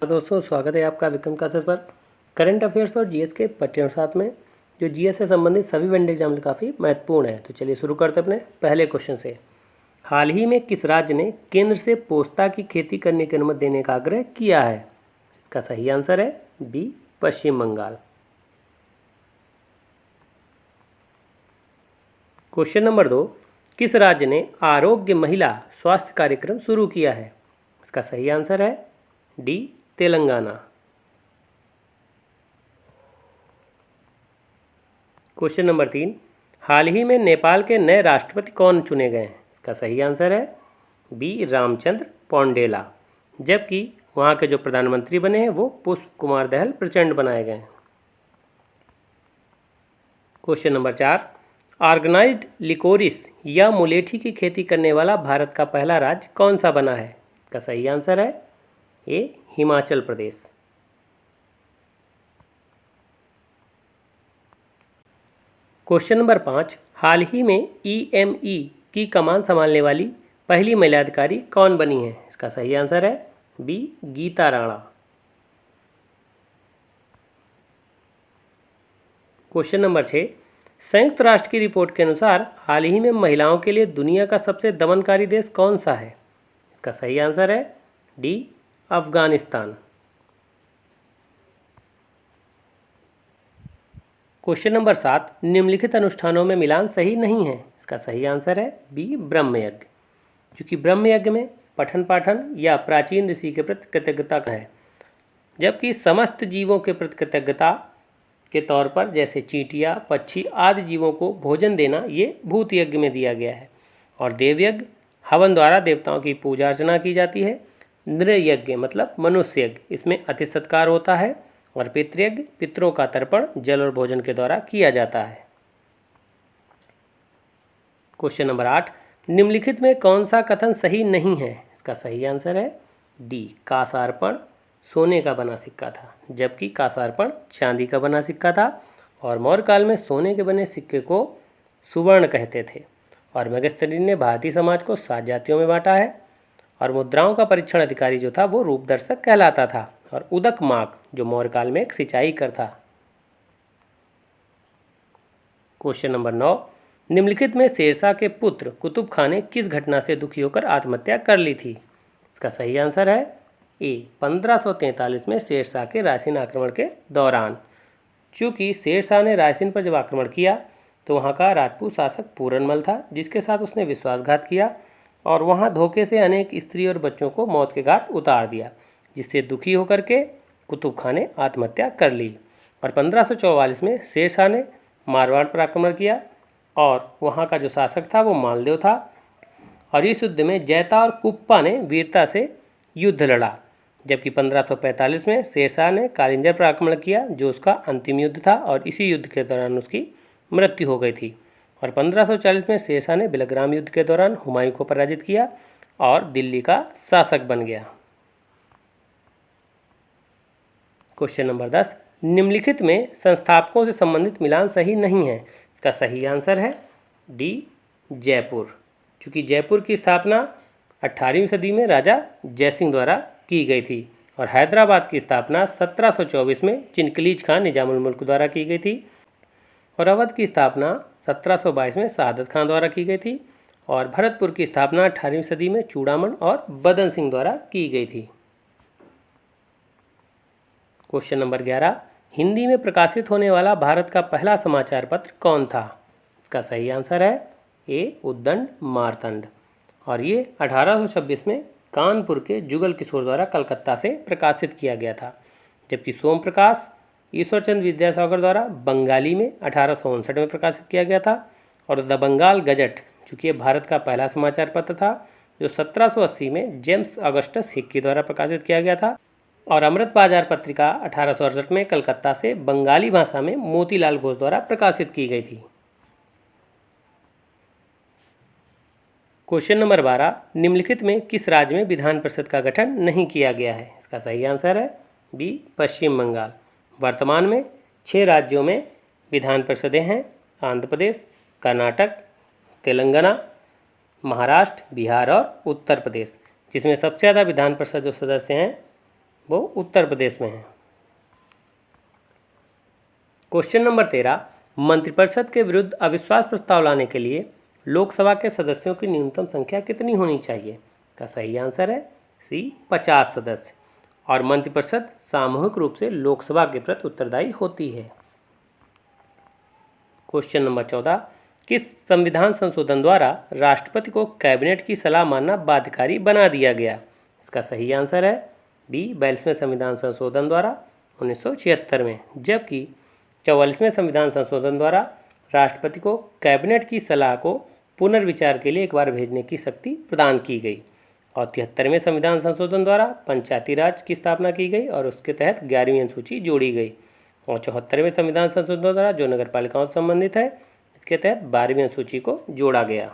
तो दोस्तों स्वागत है आपका विक्रम क्लासेस पर। करंट अफेयर्स और जीएस के पाठ्यक्रम साथ में जो जीएस से संबंधित सभी वनडे एग्जाम काफ़ी महत्वपूर्ण है। तो चलिए शुरू करते हैं अपने पहले क्वेश्चन से। हाल ही में किस राज्य ने केंद्र से पोस्ता की खेती करने की अनुमति देने का आग्रह किया है? इसका सही आंसर है बी, पश्चिम बंगाल। क्वेश्चन नंबर 2, किस राज्य ने आरोग्य महिला स्वास्थ्य कार्यक्रम शुरू किया है? इसका सही आंसर है डी, तेलंगाना। क्वेश्चन नंबर 3, हाल ही में नेपाल के नए राष्ट्रपति कौन चुने गए हैं? इसका सही आंसर है बी, रामचंद्र पौंडेला। जबकि वहाँ के जो प्रधानमंत्री बने हैं वो पुष्प कुमार दहल प्रचंड बनाए गए हैं। क्वेश्चन नंबर 4, ऑर्गेनाइज्ड लिकोरिस या मुलेठी की खेती करने वाला भारत का पहला राज्य कौन सा बना है? इसका सही आंसर है ए, हिमाचल प्रदेश। क्वेश्चन नंबर 5, हाल ही में ईएमई की कमान संभालने वाली पहली महिला अधिकारी कौन बनी है? इसका सही आंसर है B, Geeta Rana. Question number 6, संयुक्त राष्ट्र की रिपोर्ट के अनुसार हाल ही में महिलाओं के लिए दुनिया का सबसे दमनकारी देश कौन सा है? इसका सही आंसर है डी, अफगानिस्तान। क्वेश्चन नंबर 7, निम्नलिखित अनुष्ठानों में मिलान सही नहीं है। इसका सही आंसर है बी, ब्रह्मयज्ञ। क्योंकि ब्रह्मयज्ञ में पठन पाठन या प्राचीन ऋषि के प्रति कृतज्ञता है, जबकि समस्त जीवों के प्रति कृतज्ञता के तौर पर जैसे चींटियाँ, पक्षी आदि जीवों को भोजन देना ये भूत यज्ञ में दिया गया है। और देवयज्ञ हवन द्वारा देवताओं की पूजा अर्चना की जाती है। नृयज्ञ मतलब मनुष्य यज्ञ, इसमें अति सत्कार होता है। और पितृयज्ञ पितरों का तर्पण जल और भोजन के द्वारा किया जाता है। क्वेश्चन नंबर 8, निम्नलिखित में कौन सा कथन सही नहीं है? इसका सही आंसर है डी, कांसार्पण सोने का बना सिक्का था, जबकि कांसार्पण चांदी का बना सिक्का था। और मौर्य काल में सोने के बने सिक्के को सुवर्ण कहते थे। और मेगस्थनीज ने भारतीय समाज को 7 जातियों में बांटा है। और मुद्राओं का परीक्षण अधिकारी जो था वो रूपदर्शक कहलाता था। और उदक माक जो मौर्य काल में एक सिंचाई कर था। क्वेश्चन नंबर 9, निम्नलिखित में शेरशाह के पुत्र कुतुब खान ने किस घटना से दुखी होकर आत्महत्या कर ली थी? इसका सही आंसर है ए, 1543 में शेरशाह के रायसीन आक्रमण के दौरान। चूँकि शेरशाह ने रायसीन पर जब आक्रमण किया तो वहाँ का राजपूत शासक पूरनमल था, जिसके साथ उसने विश्वासघात किया और वहाँ धोखे से अनेक स्त्री और बच्चों को मौत के घाट उतार दिया, जिससे दुखी होकर के कुतुब खान ने आत्महत्या कर ली। और 1544 में शेरशाह ने मारवाड़ पर आक्रमण किया और वहाँ का जो शासक था वो मालदेव था। और इस युद्ध में जैता और कुप्पा ने वीरता से युद्ध लड़ा। जबकि 1545 में शेरशाह ने कालिंजर पर आक्रमण किया, जो उसका अंतिम युद्ध था और इसी युद्ध के दौरान उसकी मृत्यु हो गई थी। और 1540 में शेरशाह ने बिलग्राम युद्ध के दौरान हुमायूं को पराजित किया और दिल्ली का शासक बन गया। क्वेश्चन नंबर 10, निम्नलिखित में संस्थापकों से संबंधित मिलान सही नहीं है। इसका सही आंसर है डी, जयपुर। चूँकि जयपुर की स्थापना 18वीं सदी में राजा जयसिंह द्वारा की गई थी। और हैदराबाद की स्थापना 1724 में चिनकलीज खान निजामुल मुल्क द्वारा की गई थी। और अवध की स्थापना 1722 में शहादत खान द्वारा की गई थी। और भरतपुर की स्थापना 18वीं सदी में चूड़ामन और बदन सिंह द्वारा की गई थी। क्वेश्चन नंबर 11, हिंदी में प्रकाशित होने वाला भारत का पहला समाचार पत्र कौन था? इसका सही आंसर है ए, उद्दंड मार्तंड। और ये 1826 में कानपुर के जुगल किशोर द्वारा कलकत्ता से प्रकाशित किया गया था। जबकि सोम प्रकाश ईश्वरचंद विद्यासागर द्वारा बंगाली में 1859 में प्रकाशित किया गया था। और द बंगाल गजट चूँकि ये भारत का पहला समाचार पत्र था, जो 1780 में जेम्स ऑगस्टस हिक्की द्वारा प्रकाशित किया गया था। और अमृत बाजार पत्रिका 1868 में कलकत्ता से बंगाली भाषा में मोतीलाल घोष द्वारा प्रकाशित की गई थी। क्वेश्चन नंबर 12, निम्नलिखित में किस राज्य में विधान परिषद का गठन नहीं किया गया है? इसका सही आंसर है बी, पश्चिम बंगाल। वर्तमान में 6 राज्यों में विधान परिषदें हैं, आंध्र प्रदेश, कर्नाटक, तेलंगाना, महाराष्ट्र, बिहार और उत्तर प्रदेश। जिसमें सबसे ज़्यादा विधान परिषद जो सदस्य हैं वो उत्तर प्रदेश में है। क्वेश्चन नंबर 13, मंत्रिपरिषद के विरुद्ध अविश्वास प्रस्ताव लाने के लिए लोकसभा के सदस्यों की न्यूनतम संख्या कितनी होनी चाहिए? का सही आंसर है सी 50 सदस्य। और मंत्रिपरिषद सामूहिक रूप से लोकसभा के प्रति उत्तरदायी होती है। क्वेश्चन नंबर 14, किस संविधान संशोधन द्वारा राष्ट्रपति को कैबिनेट की सलाह मानना बाध्यकारी बना दिया गया? इसका सही आंसर है बी 42वें संविधान संशोधन द्वारा 1976 में, जबकि 44वें संविधान संशोधन द्वारा राष्ट्रपति को कैबिनेट की सलाह को पुनर्विचार के लिए एक बार भेजने की शक्ति प्रदान की गई। और 73वें संविधान संशोधन द्वारा पंचायती राज की स्थापना की गई और उसके तहत 11वीं अनुसूची जोड़ी गई। और 74वें संविधान संशोधन द्वारा जो नगर पालिकाओं से संबंधित है, इसके तहत 12वीं अनुसूची को जोड़ा गया।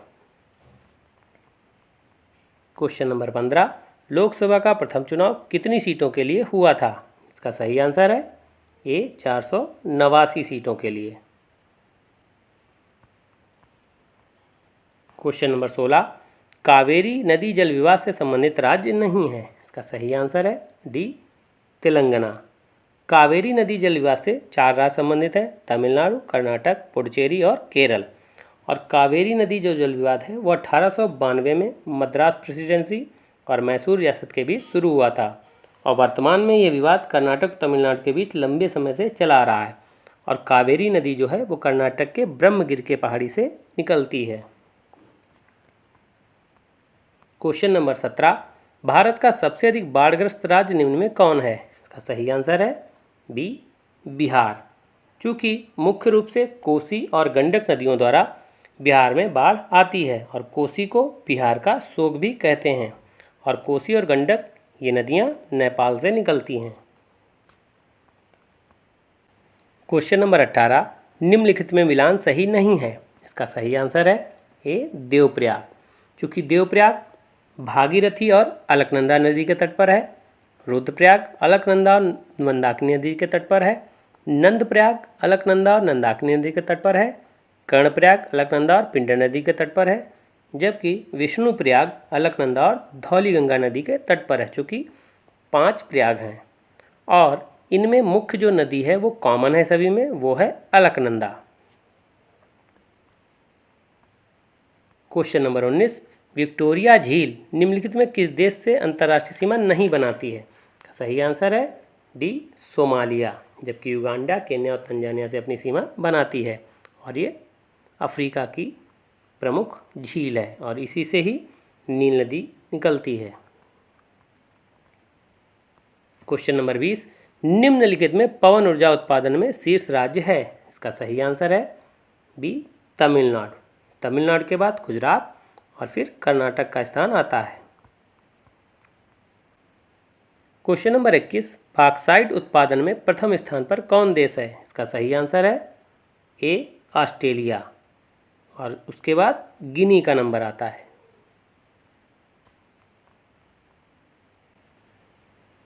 क्वेश्चन नंबर 15, लोकसभा का प्रथम चुनाव कितनी सीटों के लिए हुआ था? इसका सही आंसर है ए 489 सीटों के लिए। क्वेश्चन नंबर 16, कावेरी नदी जल विवाद से संबंधित राज्य नहीं है। इसका सही आंसर है डी तेलंगाना। कावेरी नदी जल विवाद से 4 राज्य संबंधित हैं, तमिलनाडु, कर्नाटक, पुडुचेरी और केरल। और कावेरी नदी जो जल विवाद है वो 1892 में मद्रास प्रेसिडेंसी और मैसूर रियासत के बीच शुरू हुआ था। और वर्तमान में ये विवाद कर्नाटक और तमिलनाडु के बीच लंबे समय से चला आ रहा है। और कावेरी नदी जो है वो कर्नाटक के ब्रह्मगिर के पहाड़ी से निकलती है। क्वेश्चन नंबर 17, भारत का सबसे अधिक बाढ़ग्रस्त राज्य निम्न में कौन है? इसका सही आंसर है बी बिहार। चूँकि मुख्य रूप से कोसी और गंडक नदियों द्वारा बिहार में बाढ़ आती है और कोसी को बिहार का शोक भी कहते हैं। और कोसी और गंडक ये नदियाँ नेपाल से निकलती हैं। क्वेश्चन नंबर 18, निम्नलिखित में मिलान सही नहीं है। इसका सही आंसर है ए देवप्रयाग। चूँकि देवप्रयाग भागीरथी और अलकनंदा नदी के तट पर है, रुद्रप्रयाग अलकनंदा और मंदाकिनी नदी के तट पर है, नंदप्रयाग अलकनंदा और नंदाकिनी नदी के तट पर है, कर्णप्रयाग अलकनंदा और पिंडर नदी के तट पर है, जबकि विष्णुप्रयाग अलकनंदा और धौलीगंगा नदी के तट पर है। चूँकि 5 प्रयाग हैं और इनमें मुख्य जो नदी है वो कॉमन है सभी में, वो है अलकनंदा। क्वेश्चन नंबर 19, विक्टोरिया झील निम्नलिखित में किस देश से अंतर्राष्ट्रीय सीमा नहीं बनाती है? सही आंसर है डी सोमालिया, जबकि युगांडा, केन्या और तंजानिया से अपनी सीमा बनाती है। और ये अफ्रीका की प्रमुख झील है और इसी से ही नील नदी निकलती है। क्वेश्चन नंबर 20, निम्नलिखित में पवन ऊर्जा उत्पादन में शीर्ष राज्य है? इसका सही आंसर है बी तमिलनाडु। तमिलनाडु के बाद गुजरात और फिर कर्नाटक का स्थान आता है। क्वेश्चन नंबर 21, बॉक्साइट उत्पादन में प्रथम स्थान पर कौन देश है? इसका सही आंसर है ए ऑस्ट्रेलिया और उसके बाद गिनी का नंबर आता है।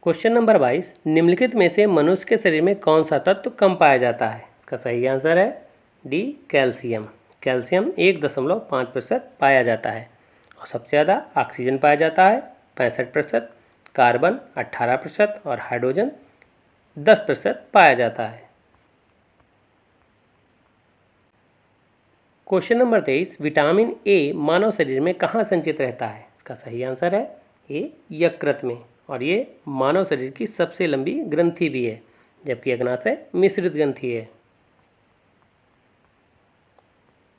क्वेश्चन नंबर 22, निम्नलिखित में से मनुष्य के शरीर में कौन सा तत्व कम पाया जाता है? इसका सही आंसर है डी कैल्शियम। कैल्शियम 1.5% पाया जाता है और सबसे ज़्यादा ऑक्सीजन पाया जाता है 65%, कार्बन 18% और हाइड्रोजन 10% पाया जाता है। क्वेश्चन नंबर 23, विटामिन ए मानव शरीर में कहाँ संचित रहता है? इसका सही आंसर है ए यकृत में और ये मानव शरीर की सबसे लंबी ग्रंथि भी है, जबकि अग्नाशय मिश्रित ग्रंथि है।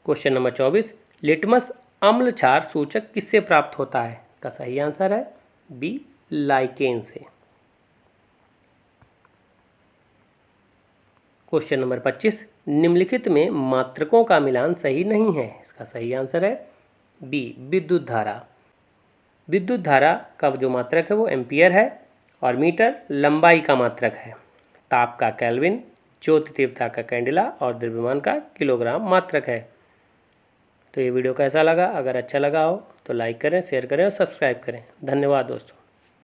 क्वेश्चन नंबर 24, लिटमस अम्ल क्षार सूचक किससे प्राप्त होता है? इसका सही आंसर है बी लाइकेन से। क्वेश्चन नंबर 25, निम्नलिखित में मात्रकों का मिलान सही नहीं है। इसका सही आंसर है बी विद्युत धारा। विद्युत धारा का जो मात्रक है वो एम्पियर है और मीटर लंबाई का मात्रक है। ताप का केल्विन, ज्योति तीव्रता का कैंडिला और द्रव्यमान का किलोग्राम मात्रक है। तो ये वीडियो कैसा लगा? अगर अच्छा लगा हो तो लाइक करें, शेयर करें और सब्सक्राइब करें। धन्यवाद दोस्तों।